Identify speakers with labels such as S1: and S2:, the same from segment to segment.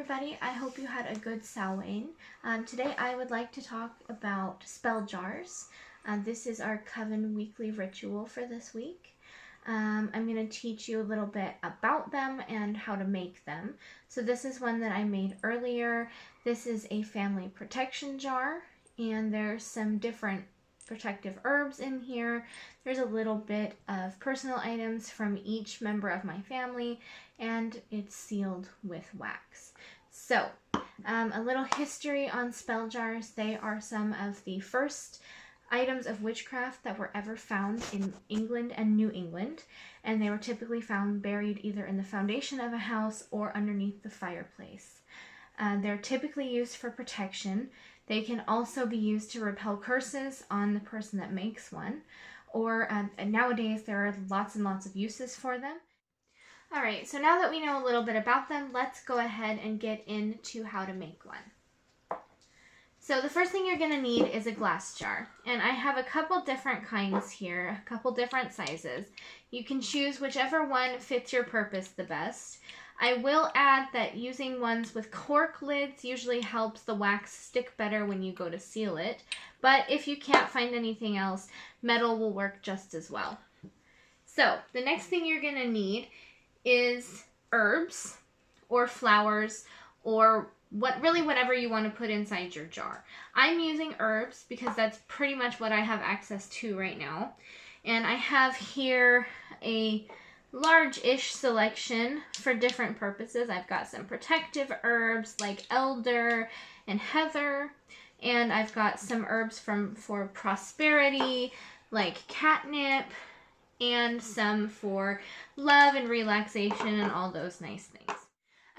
S1: everybody, I hope you had a good Samhain. Today I would like to talk about spell jars. This is our Coven weekly ritual for this week. I'm going to teach you a little bit about them and how to make them. So this is one that I made earlier. This is a family protection jar, and there's some different protective herbs in here. There's a little bit of personal items from each member of my family, and it's sealed with wax. So, a little history on spell jars. They are some of the first items of witchcraft that were ever found in England and New England, and they were typically found buried either in the foundation of a house or underneath the fireplace. They're typically used for protection. They can also be used to repel curses on the person that makes one, or nowadays there are lots and lots of uses for them. Alright, so now that we know a little bit about them, let's go ahead and get into how to make one. So the first thing you're going to need is a glass jar, and I have a couple different kinds here, a couple different sizes. You can choose whichever one fits your purpose the best. I will add that using ones with cork lids usually helps the wax stick better when you go to seal it, but if you can't find anything else, metal will work just as well. So the next thing you're going to need is herbs or flowers or whatever you want to put inside your jar. I'm using herbs because that's pretty much what I have access to right now. And I have here a large-ish selection for different purposes. I've got some protective herbs like elder and heather, and I've got some herbs for prosperity like catnip, and some for love and relaxation and all those nice things.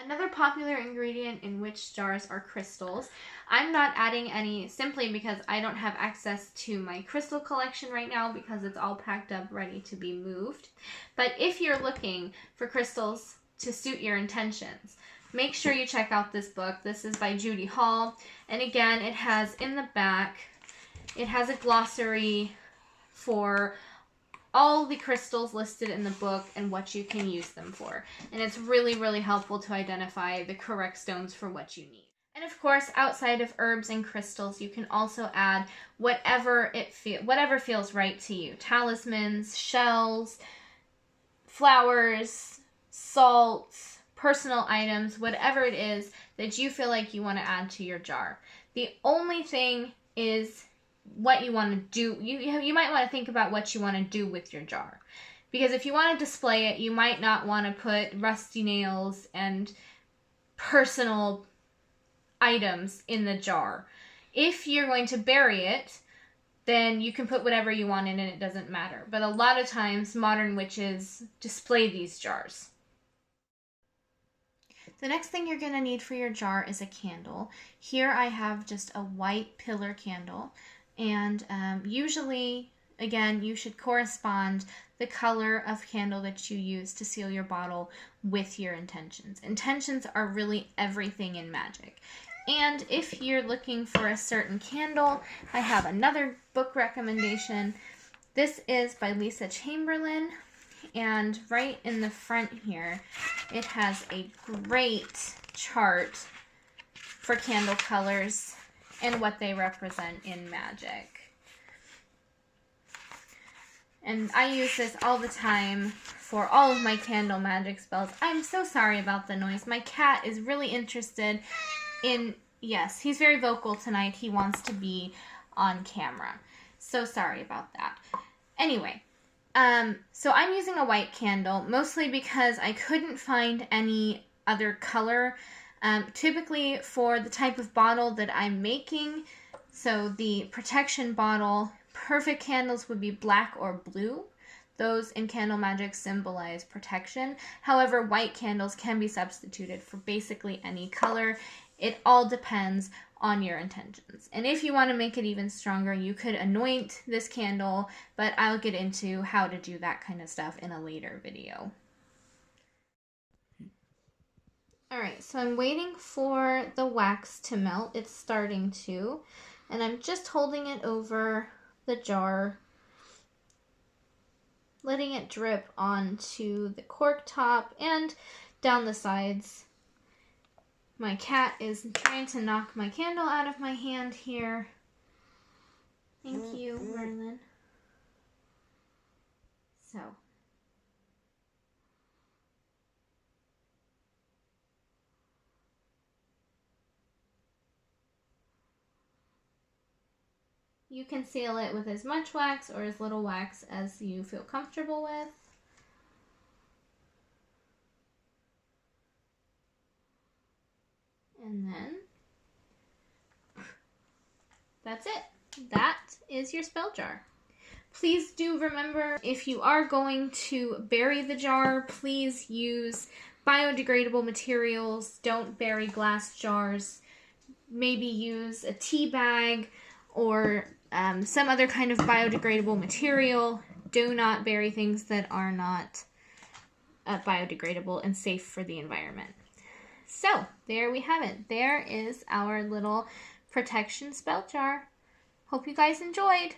S1: Another popular ingredient in witch jars are crystals. I'm not adding any simply because I don't have access to my crystal collection right now because it's all packed up ready to be moved. But if you're looking for crystals to suit your intentions, make sure you check out this book. This is by Judy Hall. And again, it has in the back, it has a glossary for all the crystals listed in the book and what you can use them for. And it's really, really helpful to identify the correct stones for what you need. And of course, outside of herbs and crystals, you can also add whatever feels right to you. Talismans, shells, flowers, salts, personal items, whatever it is that you feel like you want to add to your jar. The only thing is what you want to do. You might want to think about what you want to do with your jar, because if you want to display it, you might not want to put rusty nails and personal items in the jar. If you're going to bury it, then you can put whatever you want in and it doesn't matter. But a lot of times modern witches display these jars. The next thing you're going to need for your jar is a candle. Here I have just a white pillar candle. And usually, again, you should correspond the color of candle that you use to seal your bottle with your intentions. Intentions are really everything in magic. And if you're looking for a certain candle, I have another book recommendation. This is by Lisa Chamberlain, and right in the front here, it has a great chart for candle colors and what they represent in magic. And I use this all the time for all of my candle magic spells. I'm so sorry about the noise. My cat is really interested in, yes, he's very vocal tonight. He wants to be on camera. So sorry about that. Anyway, so I'm using a white candle, mostly because I couldn't find any other color. Typically for the type of bottle that I'm making, so the protection bottle, perfect candles would be black or blue. Those in candle magic symbolize protection. However, white candles can be substituted for basically any color. It all depends on your intentions. And if you want to make it even stronger, you could anoint this candle, but I'll get into how to do that kind of stuff in a later video. Alright, so I'm waiting for the wax to melt. It's starting to. And I'm just holding it over the jar, letting it drip onto the cork top and down the sides. My cat is trying to knock my candle out of my hand here. Thank you, Merlin. So. You can seal it with as much wax or as little wax as you feel comfortable with. And then that's it. That is your spell jar. Please do remember, if you are going to bury the jar, please use biodegradable materials. Don't bury glass jars. Maybe use a tea bag or some other kind of biodegradable material. Do not bury things that are not biodegradable and safe for the environment. So, there we have it. There is our little protection spell jar. Hope you guys enjoyed.